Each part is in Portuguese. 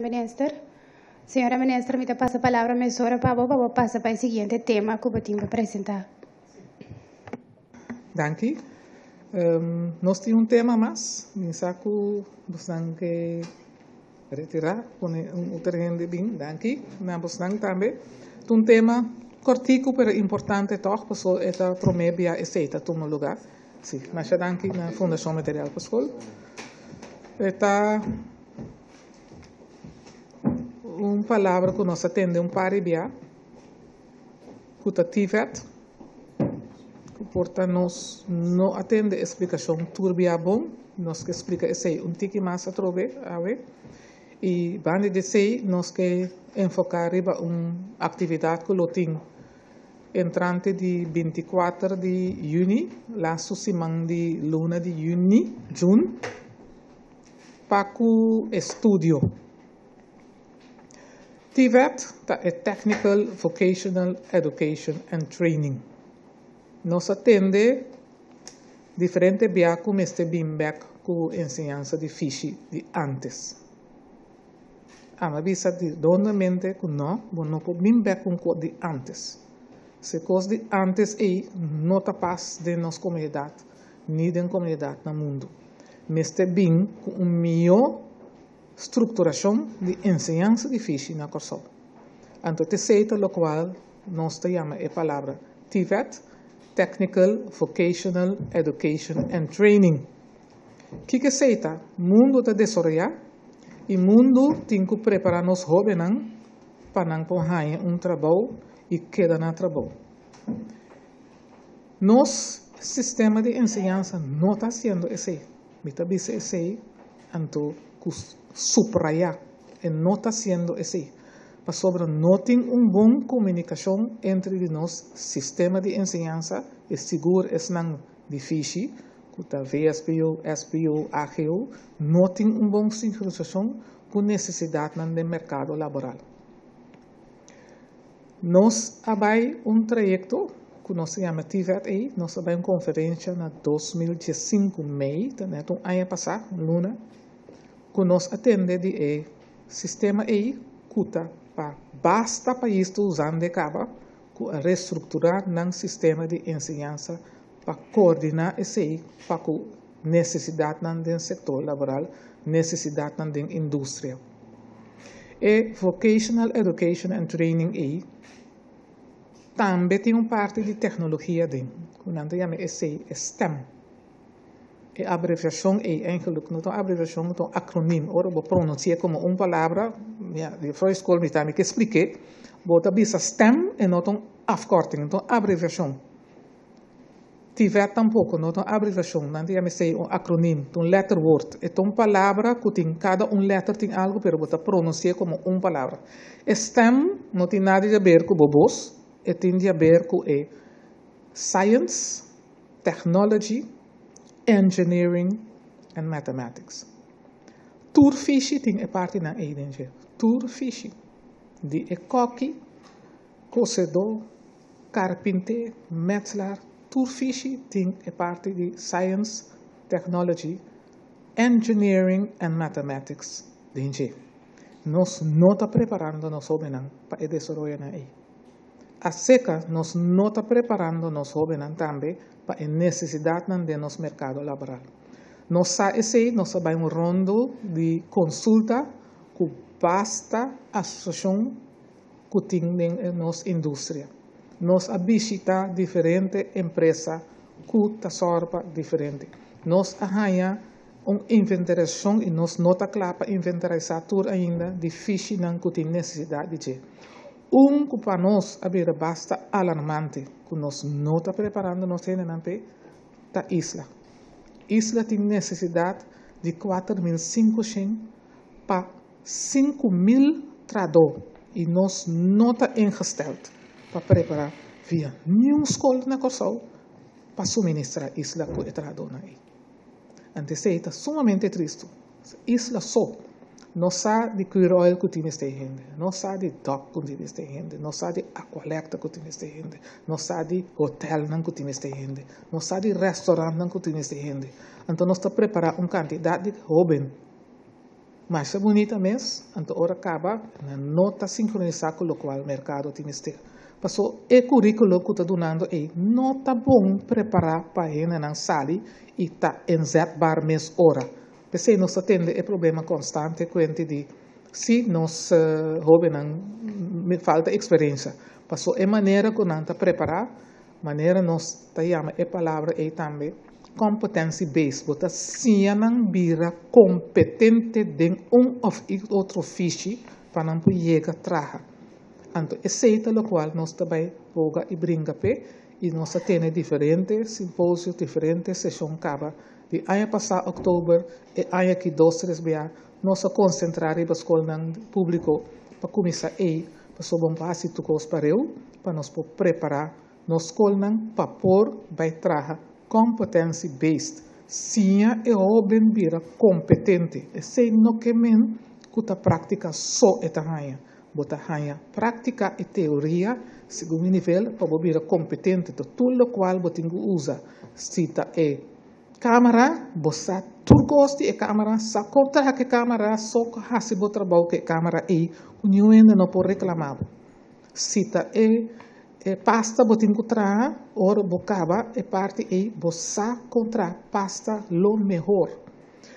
Minister. Senhora Ministra, me passa a palavra, emissora, para passar para o seguinte tema que eu tenho para apresentar. Danke. Nós temos tema mais, me saco bastante retirar, pone outra gente bem, danke. Nós bastante também. Um tema cortico, pero importante toch, pessoal, esta promébia aceita toma lugar. Sim, mas já danke na Fundação Material Pessoal. Esta palavra que nós atende paribia, que está tivet, que porta nós não atende explicação turbia bom, nós que explica esse tique mais a trove, e bande de sei nós que enfocar riba atividade que loting entrante de 24 de junho, lá susimang de luna de junho, para o estudio. TVET é Technical Vocational Education and Training. Nós atende diferente via como este bimback com ensinança de fiche de antes. Ama visa de donamente com não bimback com de antes. Se coisa de antes não está paz de nossa comunidade, nem da comunidade no mundo. Mas bem com melhor estruturação de ensinança de fiche na Corsol. Então, terceiro, o qual nós chamamos a palavra TVET, Technical Vocational Education and Training. Que aceita? Mundo da desenvolver e mundo tem que preparar nos jovens para não correr trabalho e quedar no trabalho. Nosso sistema de ensinança não está sendo esse. Está sendo esse, então, subrayar e não está sendo assim. Mas sobre não tem boa comunicação entre nós, sistema de ensinança, e seguro é não difícil, que a VSPO, SPO, AGO, não tem boa sincronização com necessidade do mercado laboral. Nós abrimos trajeto que nós chamamos TVET, nós abrimos conferência na 2015, então ano passado, luna, que nós atende de sistema que para basta país usando de caba que reestruturar o sistema de ensinança para coordenar esse para a necessidade do setor laboral, necessidade da indústria. E Vocational Education and Training também tem parte de tecnologia dentro, que nós chamamos STEM. A abreviação eigenlijk não é abreviação, não é acronimo. Ora, vou pronunciar como uma palavra, de foi escola me também que expliquei, vou também STEM e não é afkorting, não é abreviação. Tiver tampouco, não é abreviação, não é um acronimo, um letter word. É uma palavra que tem cada letter tem algo, mas vou pronunciar como uma palavra. STEM não tem nada a ver com bobos, tem a ver com Science, Technology, Engineering and Mathematics. Turfishi tem parte na EDG. Turfishi. De coque, cocedor, carpinteiro, metselaar. Turfishi tem parte de Science, Technology, Engineering and Mathematics. DG. Nós não estamos preparando nós jovens para desenvolver aí. A seca, nós não estamos preparando nós jovens também para a necessidade de nosso mercado laboral. Nós vamos rondo de consulta com basta associação que tem na nossa indústria. Nós visitamos diferentes empresas que sorpa diferente. Nós arranhamos uma inventarização e nós não está claro para inventarizar tudo ainda de fiche que tem necessidade de. Que para nós é basta alarmante, que nós não estamos preparando nós para a isla. A isla tem necessidade de 4.500 para 5.000 tradutores e nós não estamos ingesteld para preparar via nenhuma escola na Corsol para suministrar a isla com o tradutor. Então, isso é sumamente triste. A isla só. Não sabe de cuir que tem esta gente, não sabe de dock que tem esta gente, não sabe de aqualecta que tem esta gente, não sabe de hotel que tem esta gente, não sabe de restaurante que tem esta gente. Então nós estamos preparando uma quantidade de jovens mais bonita mesmo, então ora acaba não está sincronizado com o qual o mercado tem que ter. Passou o currículo que está dando não está bom preparar para ir na sala e está em bar mês hora. Porque nós atende o problema constante quanto de se nós jovens falta experiência. Passou a maneira que nós está preparar, maneira nós está chama a palavra também competência based, bota se não vira competente de ou outro ofício para não poder trabalhar. Então, aceita o qual nós também voga e brinca pé e nós temos diferentes simpósios, diferentes sessões caba de ano passado outubro e ano que 2-3 meses nós concentrar em escola público para começar para so bom passe tu cos para eu para nós preparar nós escola para por vai trabalhar competência based sim é bem vira competente e sei no que men que prática só etahaya bota hanya prática e teoria segundo nível para vir competente de tudo o qual você usa cita câmera você turcosti e câmera sa contra que câmera só hasi bo trabalho que câmera o ainda não pode reclamar cita pasta você encontrar or bocaba e parte você contra pasta lo melhor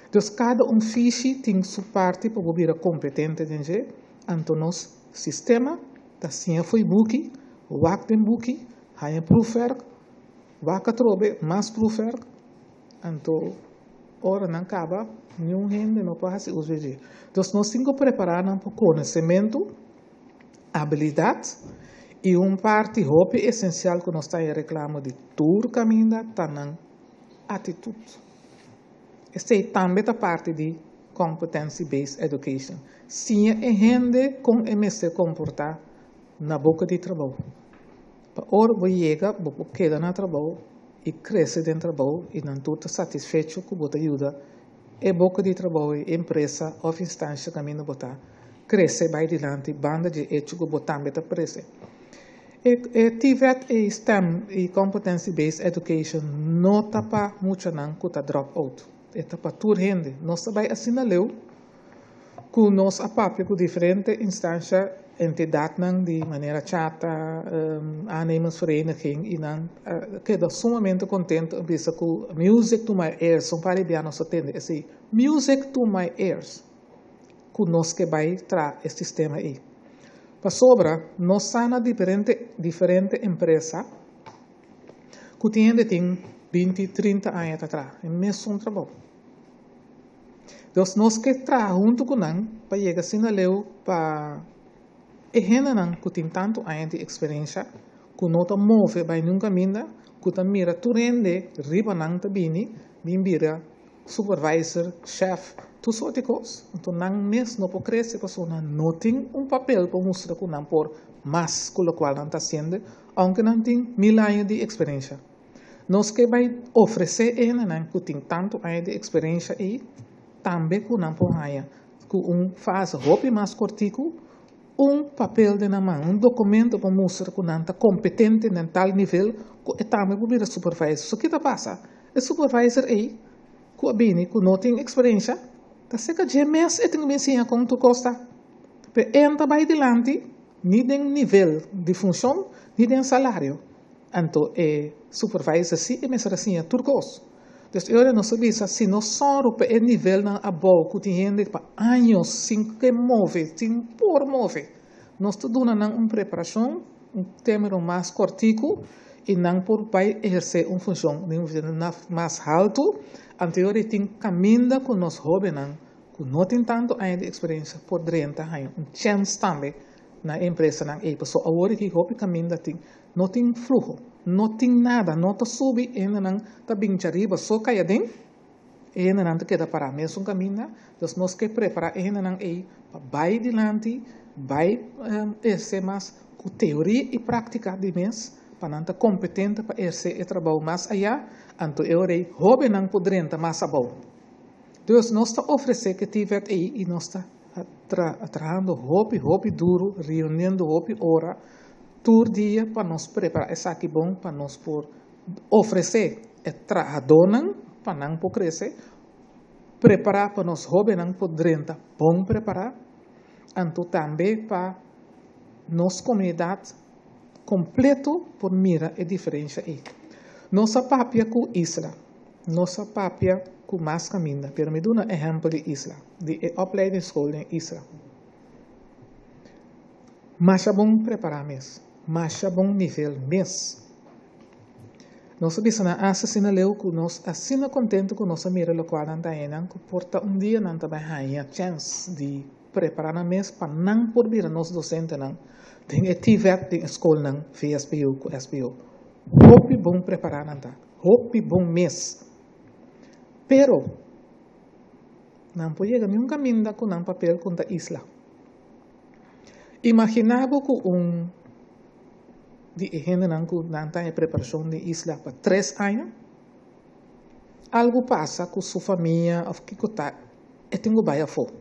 então cada fiche tem sua parte para vir competente gente então, nosso sistema da ciência foi buki, o tem buki, há proefwerk, vaca trobe, mais proefwerk, então, ora não acaba, nenhum gente não pode fazer os VG. Então, nós temos que preparar para conhecimento, habilidade e parte roupa essencial que nós estamos reclamando de todo caminho, está na atitude. Esta é também a parte de competency-based education. Sim, é gente com se comportar na boca de trabalho. Para hora você chega, você queda no trabalho e cresce dentro do trabalho e não está satisfeito com você ajuda. É boca de trabalho, empresa ou instância que caminho botar cresce vai adiante, banda de hecho que você também está presente. TVET e STEM e competency-based education não está para muito não que está drop out. Está para tudo gente. Nós vai assinalar que nós apapia com diferentes instâncias, entidades de maneira chata, aannemers vereniging, e não queda sumamente contente om visa que Music to My Ears, são para bem nós atende, assim, Music to My Ears, que nós que vai tra este sistema aí. Para sobra, nós sana diferente empresa que tem 20, 30 anos atrás, é mesmo trabalho. Então, nós que trabalhamos junto com nós, para chegar assim na leu, para a gente que tem tanto anos de experiência, que não está move, vai nunca minda, que está mira tu rende, riba não está bini, mira supervisor, chef, tudo isso de coisas. Então, não mesmo não pode crescer, porque não tem papel para mostrar que não por mais com o qual não está sendo, aunque não tem 1000 anos de experiência. Nós que vai oferecer a gente que tem tanto anos de experiência e também que não pode que faz roupa mais cortico, papel de na mão, documento para mostrar que não está competente em tal nível, que também pode vir a supervisor. O que passa? O supervisor que não tem experiência, está cerca de mês e tem que me ensinar como tu gosta. Mas entra vai adiante, nem tem nível de função, nem tem salário. Então, supervisor sim, e me será assim, tudo gosta. Então, eu não sabia se nós somos para o nível na abol que tem gente para anos sem que move, sem por move. Nós estamos dando uma preparação, tema mais cortico e não por vai exercer uma função mais alto. Anterior tem caminho com nós jovens, que não tem tanto anos de experiência, por 30 anos, chance também na empresa na pessoa agora que houve caminho não tem fluxo, não tem nada, não está subindo, ainda não está bem arriba, só cai dentro, ainda não queda para mesmo caminho, então nós que preparar ainda não vai adiante, vai ser mais com teoria e prática de mês, para não estar competente para exercer o trabalho mais allá, então eu rei hobby não poderia estar mais bom. Então nós está oferecendo que tiver aí e nós está trabalhando hobby duro, reunindo hobby hora, todo dia para nos preparar essa aqui bom para nos por oferecer trabalho para não por crescer preparar para nós jovens poderem bom preparar, anto também para nossa comunidade completo por mira a diferença aí. Nossa papia com isla, nossa papia com mais caminho. Pero me dá um exemplo de isla, de opleidingsskool em isla. Mas é bom preparar mesmo, mas é bom nível mesmo. Nós precisamos assassinar leu que nós assina contente com nossa mira local antaena, que porta dia não também a chance de preparar na mês para não por vir nós docentes não. Tem atividade de escola não, FSPU com SPU. Hope bom preparar não tá, hope bom mês. Pero não pode chegar nenhum caminho com um papel com a isla. Imaginava que de gente não tem preparação de isla para 3 anos, algo passa com sua família, ou que está, e tem que ir fora.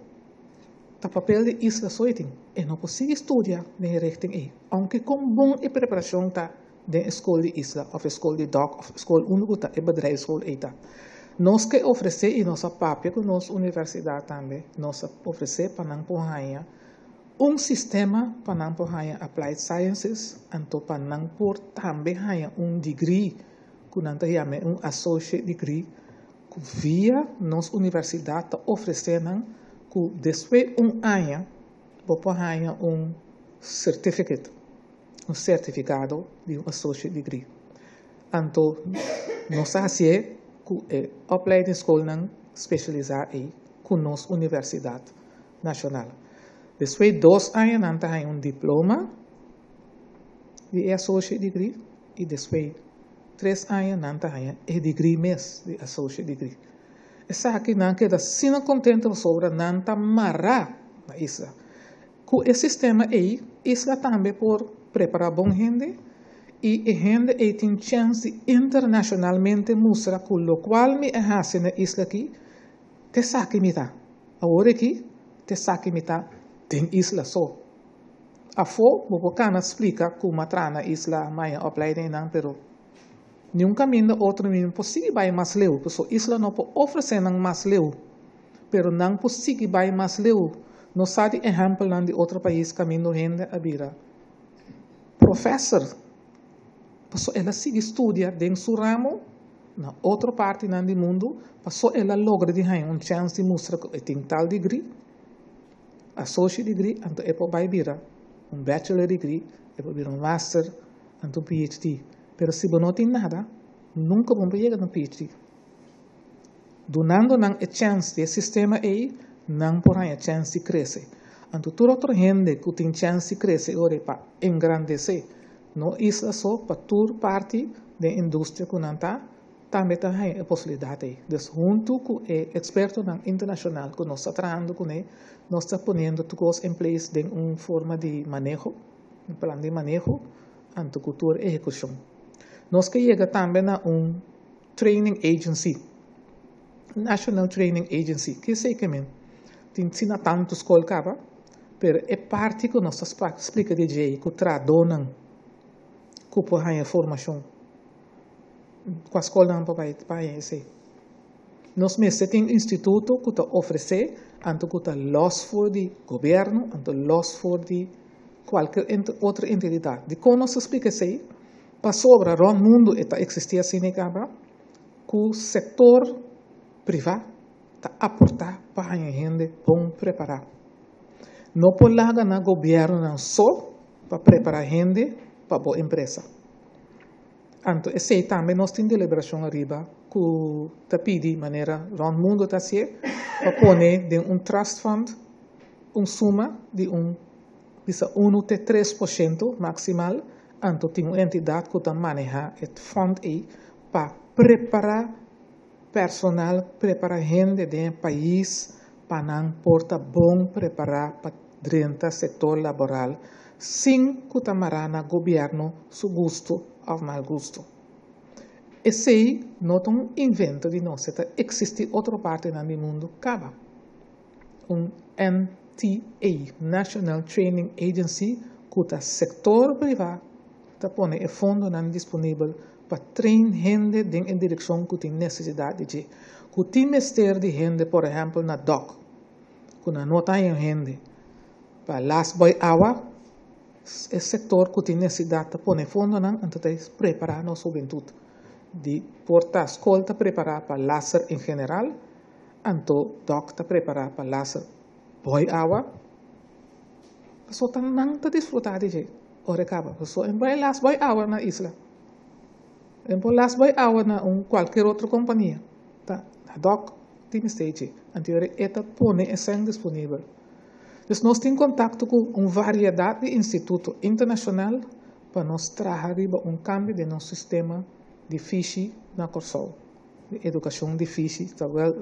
O papel de isla só tem, e não consigo estudar na richting aí, aunque com bom preparação está de escola de isla, ou escola de dock, ou escola única, e bedrijfsschool aí está. Nós que oferecer em nossa papel com nossa universidade também, nós oferecer para não porranha sistema para não porranha applied sciences, então para não por também hanha degree, que não chama associate degree, que via nossa universidade oferecendo que depois ano vou porranha certificate, certificado de associate degree. Então nós assim que opleidingsskool não especializar aí com nossa universidade nacional. Depois 2 anos não tem diploma de associate degree e depois 3 anos não tem degree mesmo de associate degree. Essa aqui não queda sino contente sobre não tá marrar na isla. Com esse sistema aí, isla também por preparar bom gente e a gente aí tem chance de internacionalmente mostrar que o qual me hace na isla aqui te saque mitad. Agora aqui te saque mitad tem isla só. A fo, vou cana explica como matrana isla mais opleiding não, pero nenhum caminho outro caminho possível vai mais leu, porque isla não pode oferecer não mais leu, pero não possível vai mais leu. Não sabe exemplo não de outro país caminho rende a vira. Professor, porque ela sigue estudia dentro do ramo na outra parte não do mundo, porque ela logra de ganhar chance de mostrar que tem tal degree. Associate degree, então é para virar bachelor degree, é para virar master, então PhD. Pero se não tem nada, nunca vamos chegar no PhD. Donando não a chance de sistema aí, não porém a chance de crescer. Então toda outra gente que tem chance de crescer agora para engrandecer, não isla só para toda parte da indústria que não está, também tem a possibilidade aí. Então, junto com o experto internacional que nós estamos trabalhando com ele, nós estamos ponendo tudo em place de uma forma de manejo, um plano de manejo, ante cultura e execução. Nós que chega também a training agency, National Training Agency, que sei que tem ensina tanto escola cava, pero é parte que nós explica de jeito que tradonam, que por a formação. Com a escola não para esse. Nós mesmos temos instituto que oferece, anto que está los for de governo, anto los for de qualquer outra entidade. De como nós explica isso, para sobre o mundo está existia assim que o setor privado está aportar para a gente bom preparar. Não pode largar no governo não só para preparar a gente para boa empresa. Então, esse também nós temos deliberação arriba que está pedindo de maneira o mundo está se para pôr de trust fund suma de 1 até 3% maximal. Então, tem uma entidade que está manejar esse fundo aí para preparar personal, preparar gente do país para não portar bom preparar para dentro do setor laboral sem que está marana governo su gosto ou mau gosto. Esse não é invento de nós, existe outra parte do mundo, acaba. NTA, National Training Agency, que o setor privado está pondo fundo disponível para treinar gente em direção que tem necessidade de. que tem mister de gente, por exemplo, na DOC, que na nota em gente, para last boy hour, é setor que tem necessidade de pôr fundo, então preparar nossa juventude. De portar a escola preparar para laser em geral, então DOC preparar para laser boy hour, pessoa não está desfrutar de jeito. Ora acaba, pessoa em last boy hour na isla. Em last boy hour na qualquer outra companhia. Tá? A DOC tem stage. Anterior é pone essa disponível. Então nós temos contato com uma variedade de institutos internacionais para nós trazer cambio de nosso sistema de FISI na Corsol. De educação de FISI,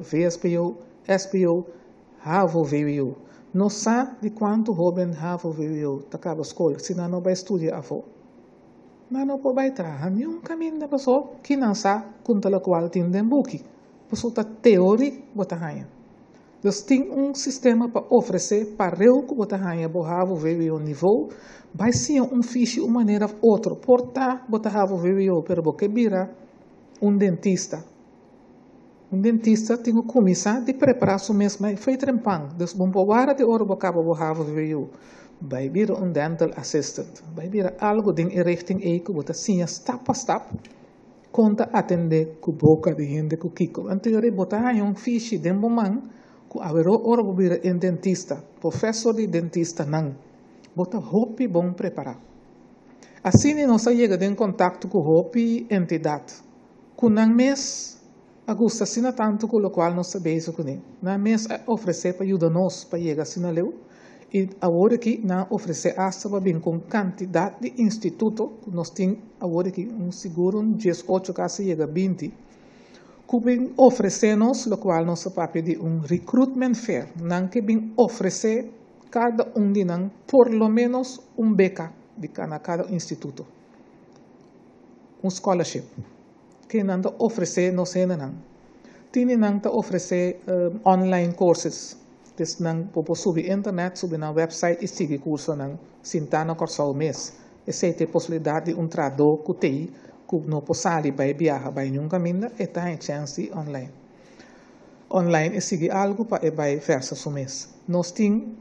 VSPO, SPO, HAVO, VWO. Não sabe de quanto jovem HAVO, VWO acaba a escola, se não vai estudar a fora. Mas não pode trabalhar nenhum caminho da pessoa que não sabe quanto a qual tem de book. A pessoa está teórica, bota rainha. Então, tem sistema para oferecer para o que bota rainha, HAVO, VWO nível, vai ser FISI de uma maneira ou outra. Portar, bota HAVO, VWO, pero porque vira dentista. Dentista tem que começar a preparar o mesmo, foi trempang. Então, vamos agora de hora para o HAVO, VWO. Vai vir dental assistant. Vai vir algo de richting que bota assim, step a step, conta atender com boca de gente com kiko. Anterior, bota FISI de momento, que haverá hora para vir dentista, professor de dentista, não. Bota hopi bom preparar. Assim, nós chegamos em contato com hopi entidade. Com não mês, agosto, assim tanto com o qual nós sabemos o que nem. Não mês oferecer para ajudar nós para chegar assim a leu. E agora aqui, nós oferecer hasta para vir com quantidade de instituto, nós temos agora aqui seguro 18 casos chega 20, que vem oferecer-nos, o qual nós pedir recruitment fair, não que vem oferecer cada de nós por lo menos beca de cada instituto, scholarship, que não oferecer não sei não, tem não oferecer online courses. Então, nang subir internet, subir na website e seguir curso nang sintana Corsol mês. Essa é a possibilidade de tradutor que tem, que não pode sair para viajar para nenhum caminho, e tem chance online. Online é seguir algo para ir versa o mês. Nós temos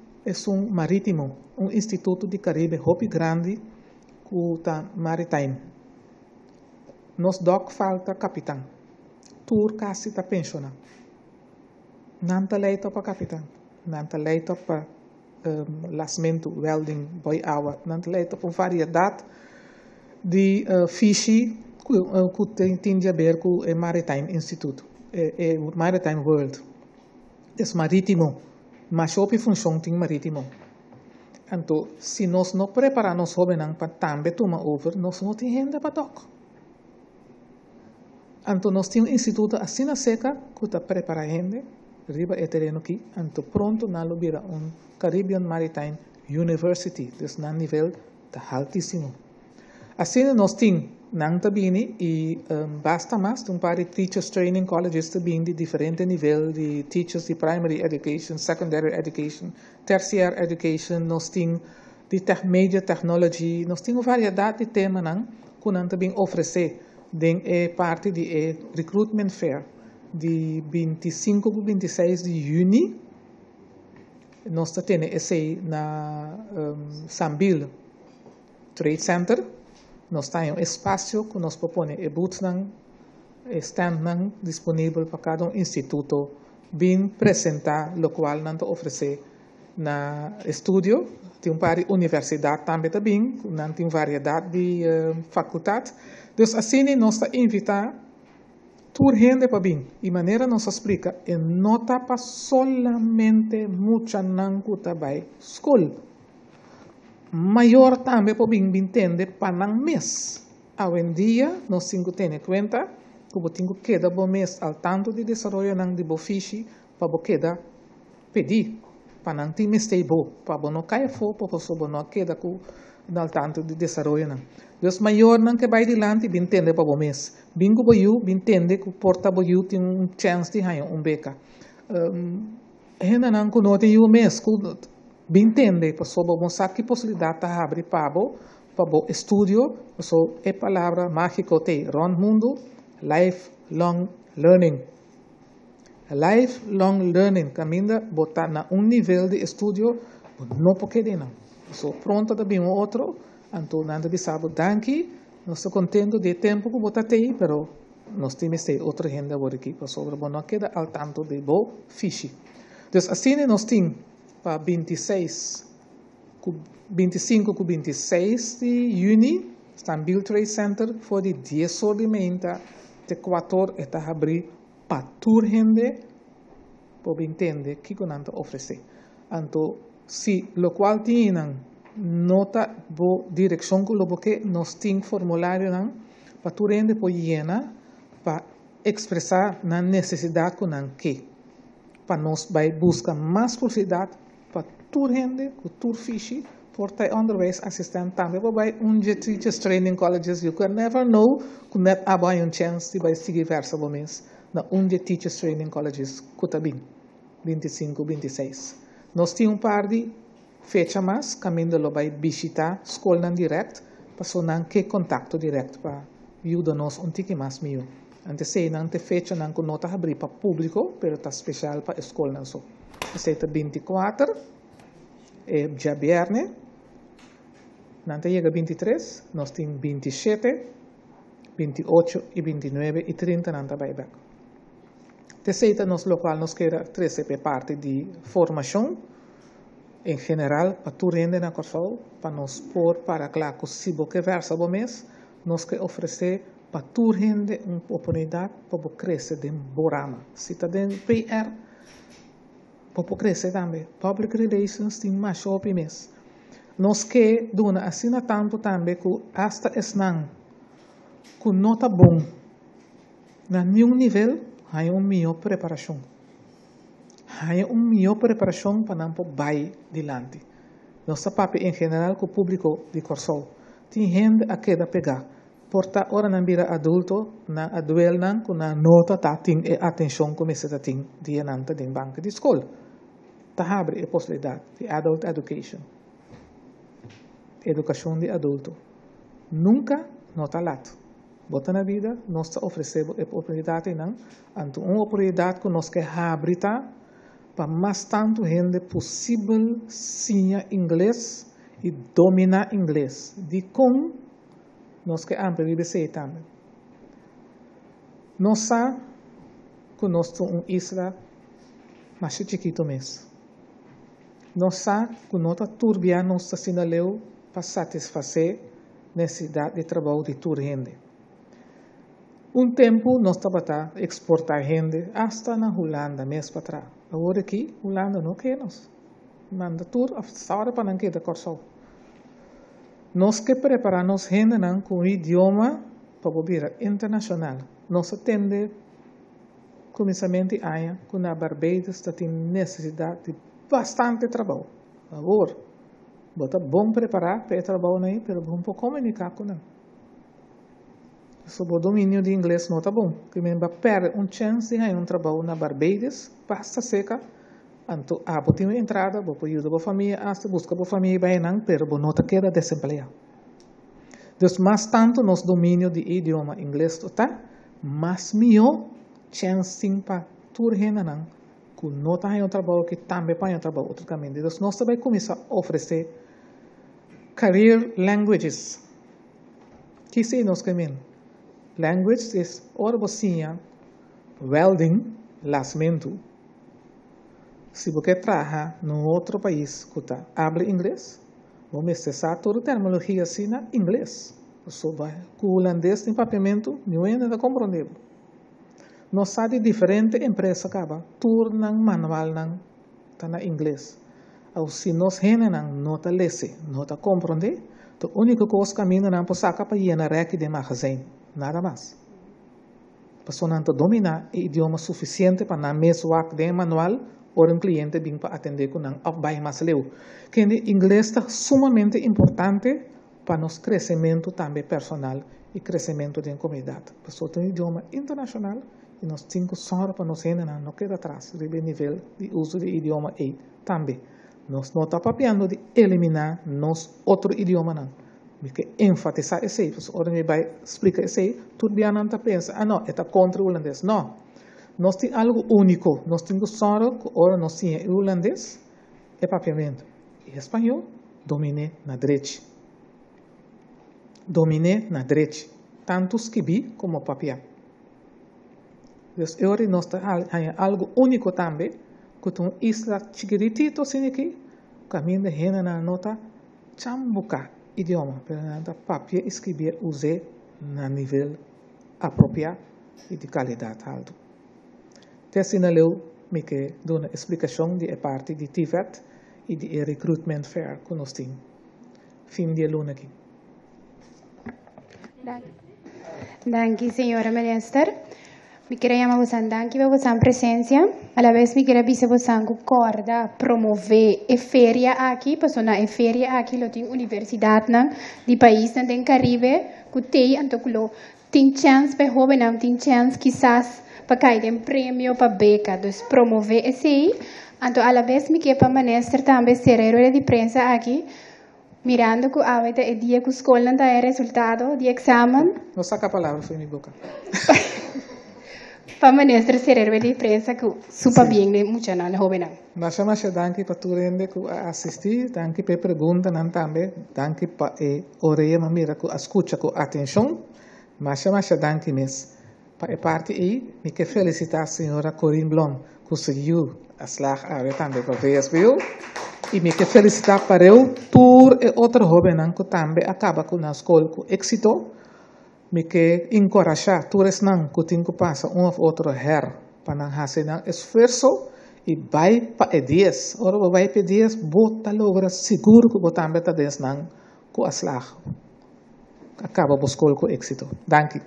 marítimo, instituto de Caribe hopi grande, que está maritime. Nos doc falta capitão. Tour quase está pensionado. Não está leito para capitão. Não está leito para lasmento, welding, boy hour. Não está leito para variedade de FISI que tem a ver com o Maritime Institute, o Maritime World. É marítimo, mas a função tem marítimo. Então, se nós não preparamos os jovens para também tomar over, nós não temos renda para tocar. Então, nós temos instituto assim na seca que está preparando gente. Riba é terreno aqui, então pronto nós vira Caribbean Maritime University, então no nível tá altíssimo. Assim nós temos não também e basta mais para teachers training colleges também de diferente nível de teachers de primary education, secondary education, tertiary education, nós temos de media technology, nós temos variedade de temas que nós também oferecer de parte de recruitment fair. De 25 a 26 de junho, nós temos esse na Sambil Trade Center. Nós temos um espaço que nós propomos e booths stand disponível para cada instituto, bem apresentar o qual nós oferecer na estúdio. Tem para a universidade também, nós temos variedade de faculdades. Então, assim, nós invitamos por gente para bem, e maneira nos explica, e não tapa solamente muita nangu tabai school. Maior também para bem entende para não mês. Hoje em dia, nós temos que ter conta que temos que quedar bom mês ao tanto de desenvolvimento de bofiche para quedar pedir, para não ter mistake bom, para não cair fora, para pessoa não quedar com ao tanto de desenvolvimento. Deus maior não que vai adiante, entende para o mês. Bingo boiu, entende que o porta boiu tem chance de ganhar beca. Ainda não que não tem mês, entende para sobre mostrar que possibilidade tá abre para o estúdio, so é palavra mágica tem, Ron Mundo, lifelong learning. Lifelong learning, caminda botar na nível de estudio, não pode não. So pronto também outro, então nada de sábado danke, nós estamos contentes de tempo que botar aí, pero nós temos outra renda por aqui, para sobre não queda al tanto de bo fishi. Então assim nós temos para 25 com 26 de junho, está no World Trade Center, foi de 10 horas de manhã, de 4 horas, está a abrir para toda gente, para entender o que nós oferecemos. Então, se o qual tem nota boa direção que nós temos formulário para toda gente pode llenar, para expressar a necessidade que nós queremos. Para nós buscar mais possibilidade para toda gente, para todo fiche, porta onderwijs assistent também bij teachers training colleges. You can never know que net abai chance de seguir versa mês na teachers training colleges Kutabin 25, 26. Nós temos par de fecha mais caminho lo vai visitar escola direct para sonar que contato direto para ajudar nós tique mais mil. Antes sei não te fecha não com nota abrir para público, pero tá especial para escola não só. Aceita 24 já viernes. Nante chega 23, nós temos 27, 28 e 29 e 30 nanta buyback. Terceira, nos local nos queda 13 per parte de formação, em geral, para tu rende na Corsol, para nos pôr para claro que se você versa o mês, nós que oferecer para tu rende uma oportunidade para crescer de borama. Se está dentro PR, para crescer também. Public Relations tem mais shopping mês. Nós que dona assina tanto também que hasta esnan com nota bom na nenhum nível há melhor preparação. Há melhor preparação para não vai dilante. Nossa papi em geral com o público de Corsol tem gente a queda pegar. Porta ora não vira adulto na aduel não com na nota tá tem atenção como se tá tem dia nanta de banca de escola. Tá abre a possibilidade de adult education. Educação de adulto. Nunca nota lato. Bota na vida, nós oferecemos a oportunidade, não? Então, uma oportunidade que nós queremos abrir para mais tanto gente possível ensinar inglês e dominar inglês. De como nós queremos abrir isso também. Nós sabemos que nós somos uma isla mais chiquita mesmo. Nós sabemos que nós turbiamos nossa sinaleu para satisfazer a necessidade de trabalho de toda gente. Tempo nós estávamos a exportar gente até na Holanda, mês para trás. Agora aqui, Holanda não quer nós. Manda tudo, agora para não quedar Corsol. Nós que preparamos gente com idioma para vir internacional. Nós atendemos começamento aia com a Barbados tem necessidade de bastante trabalho. Agora, bota bom preparar para trabalhar aí, mas bom para comunicar com ela. Sobre o domínio de inglês não está bom, que me vai perder chance de ter trabalho na Barbados, pasta seca, então tem uma entrada, vou ajudar a família, hasta buscar a família bem não, mas não está queda desempregado. Então, mais tanto nosso domínio de idioma inglês está, mais melhor chance para toda gente não, que não está em trabalho, que também para em trabalho outro caminho. Então, nós também começamos a oferecer career languages. Que sei nós caminho? Language is orbocinha, welding, lasmento. Se você trabalha em outro país que habla inglês, vamos acessar toda a terminologia assim na inglês. O holandês tem papiamento, não é nada compreendível. Nós sabemos diferente empresa acaba, turno manual não está na inglês. Ou se nós não está lese, não está compreender, a única coisa que caminha não pode sacar para ir na rec de magazine. Nada mais. A pessoa não domina o idioma suficiente para não mesmo de manual ou cliente vir para atender com um vai mais leu. Que o inglês está sumamente importante para nosso crescimento também personal e crescimento da comunidade. A pessoa tem um idioma internacional e nós temos que só para nós não queda atrás do nível de uso do idioma aí também. Nós não estamos papiando de eliminar nosso outro idioma não. Porque enfatizar esse, ora me vai explicar esse, tudo bem não pensa, não, é contra o holandês. Não, Nós temos algo único. Nós temos só agora nós temos holandês e papiamento. E espanhol, domine na direita. Domine na direita. Tanto escrever como papiar. Então, agora nós temos algo único também. Que uma isla chiquitito assim aqui. Caminho de gente na nota chambuca idioma. Pero nada papiar escrever use na nível apropriado e de qualidade alta. Te assinaleu me que dou uma explicação de parte de TVET e de recruitment fair que nós temos. Fim de luna aqui. Danke, senhora minister. Me queria chamar você danke para vossa presença. A la vez me queria dizer você concorda promover a feria aqui, porque na feria aqui lo tem universidade na de país na tem Caribe, que tem antoculo tem chance para jovem, tem chance quizás para cair em prêmio para beca, então promover esse. Então a la vez me queria para minister também ser de prensa aqui. Mirando que a vez o dia que a escola não dá resultado de exame. Não saca a palavra, foi minha boca. Para ministro ser de prensa que super bem de muita na jovem. Mas danke para tu rende que assistir, danke para pergunta nan também, danke para orelha mira que escuta com atenção. Mas danke mes. Para parte aí, me que felicitar a senhora Corinne Blom, que conseguiu a slag a também para VSBU. E me que felicitar para eu, por e outro jovem que também acaba com a escola com êxito. Me que encorajar todos que tem que passar ou outro her para fazer esforço e vai para 10. Ora vai para 10, bota logra seguro que você também está 10 com a slag. Acaba a escola com êxito. Danke.